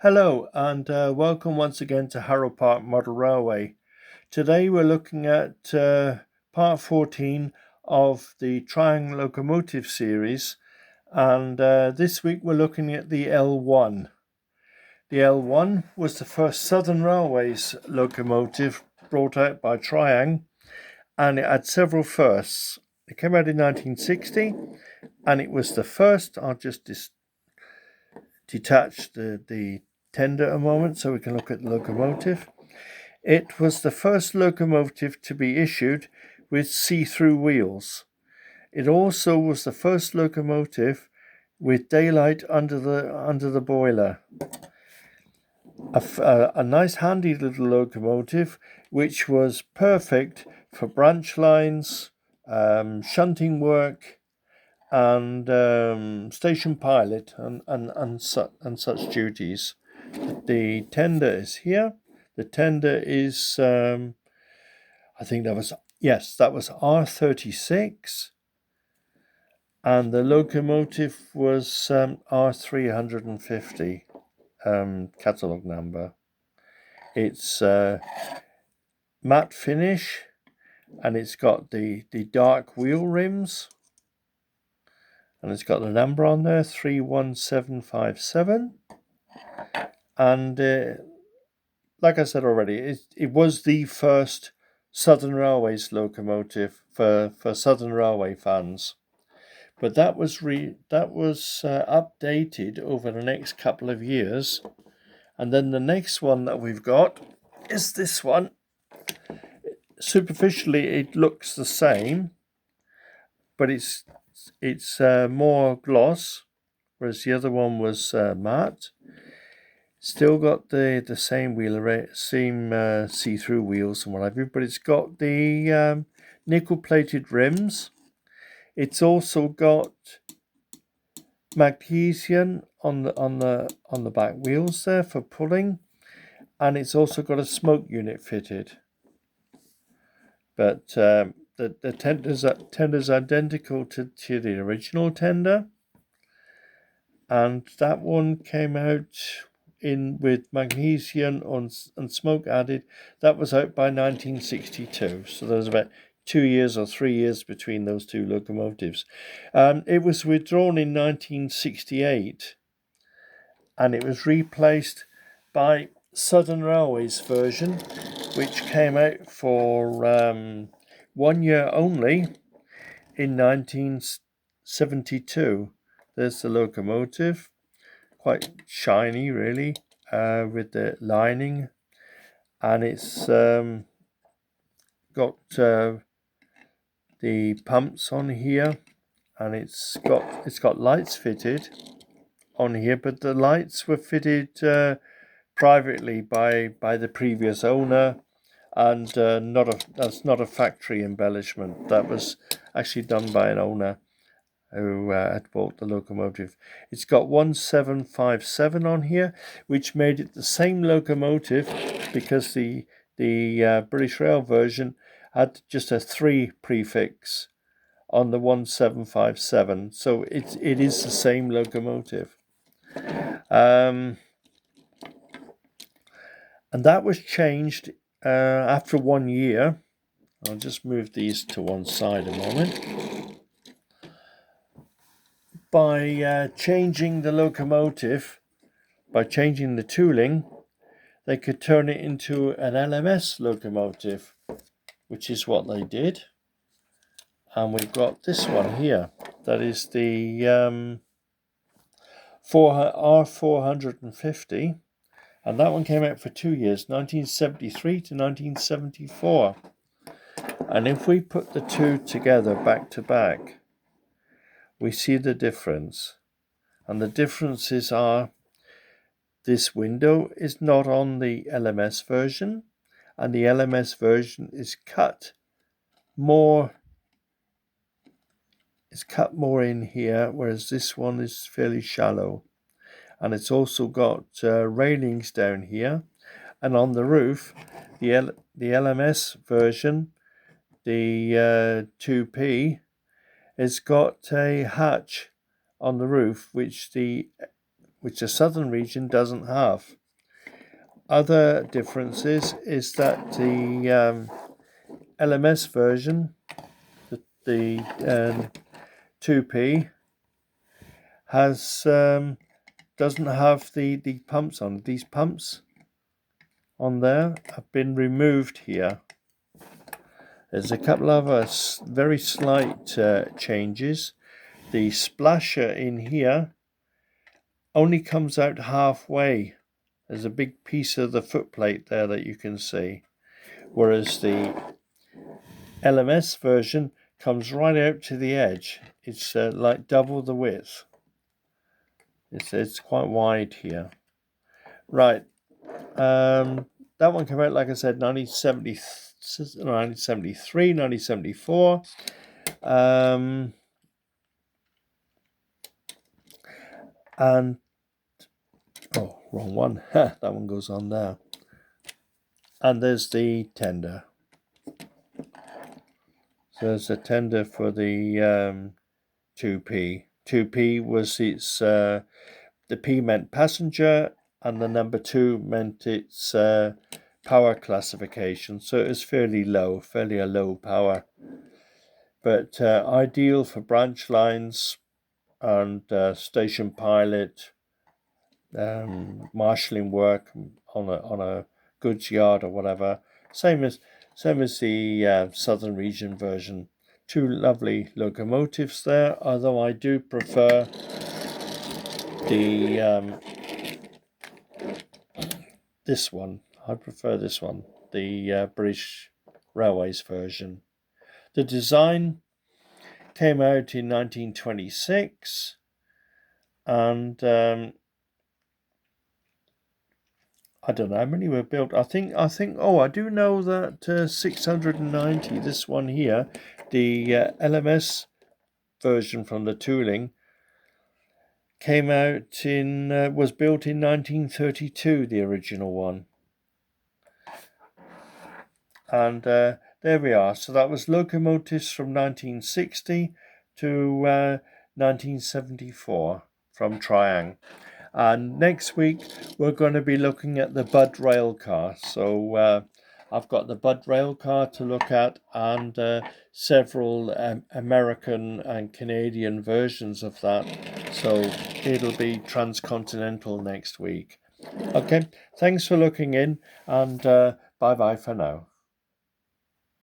Hello and welcome once again to Harrow Park Model Railway. Today we're looking at part 14 of the Triang Locomotive series, and this week we're looking at the L1. The L1 was the first Southern Railways locomotive brought out by Triang, and it had several firsts. It came out in 1960 and it was the first. I'll just detach the tender a moment so we can look at the locomotive. It was the first locomotive to be issued with see-through wheels. It also was the first locomotive with daylight under the boiler. A nice handy little locomotive which was perfect for branch lines, shunting work, and station pilot and such duties. The tender is here. The tender is, I think that was R36, and the locomotive was R350 catalogue number. It's matte finish, and it's got the dark wheel rims, and it's got the number on there, 31757. And like I said already, it was the first Southern Railways locomotive for Southern Railway fans. But that was updated over the next couple of years. And then the next one that we've got is this one. Superficially, it looks the same, but it's more gloss, whereas the other one was matte. Still got the same same see-through wheels and what have you, but it's got the nickel-plated rims. It's also got magnesium on the back wheels there for pulling, and it's also got a smoke unit fitted. But the tender's identical to the original tender, and that one came out with magnesium and smoke added. That was out by 1962, so there was about 2 years or 3 years between those two locomotives. It was withdrawn in 1968, and it was replaced by Southern Railways version, which came out for 1 year only in 1972. There's the locomotive, quite shiny really, with the lining, and it's got the pumps on here, and it's got lights fitted on here, but the lights were fitted privately by the previous owner, and that's not a factory embellishment. That was actually done by an owner who had bought the locomotive. It's got 1757 on here, which made it the same locomotive, because the British Rail version had just a 3 prefix on the 1757, so it is the same locomotive. And that was changed after 1 year. I'll just move these to one side a moment. By changing the locomotive, by changing the tooling, they could turn it into an LMS locomotive, which is what they did. And we've got this one here. That is the R450. And that one came out for 2 years, 1973 to 1974. And if we put the two together back to back, we see the difference. And the differences are, this window is not on the LMS version, and the LMS version is cut more in here, whereas this one is fairly shallow. And it's also got railings down here, and on the roof, the LMS version, the 2P, has got a hatch on the roof, which the which the southern region doesn't have. Other differences is that the LMS version, the 2P, has doesn't have the pumps on. These pumps on there have been removed here. There's a couple of very slight changes. The splasher in here only comes out halfway. There's a big piece of the footplate there that you can see, whereas the LMS version comes right out to the edge. It's like double the width. It's quite wide here. Right. That one came out, like I said, 1973, 1974. And oh, wrong one. That one goes on there. And there's the tender. So there's a tender for the 2P. 2P was its the P meant passenger, and the number 2 meant its power classification. So it was fairly low, fairly a low power, but ideal for branch lines and station pilot, marshalling work on a goods yard or whatever. Same as the southern region version. Two lovely locomotives there, although I do prefer the this one. I prefer this one, the British Railways version. The design came out in 1926, and I don't know how many were built. I think. Oh, I do know that 690. This one here, the LMS version from the tooling, came out was built in 1932. The original one, and there we are. So that was locomotives from 1960 to 1974 from Triang. And next week we're going to be looking at the Budd rail car. So I've got the Budd rail car to look at, and several American and Canadian versions of that. So it'll be transcontinental next week. Okay, thanks for looking in, and bye bye for now.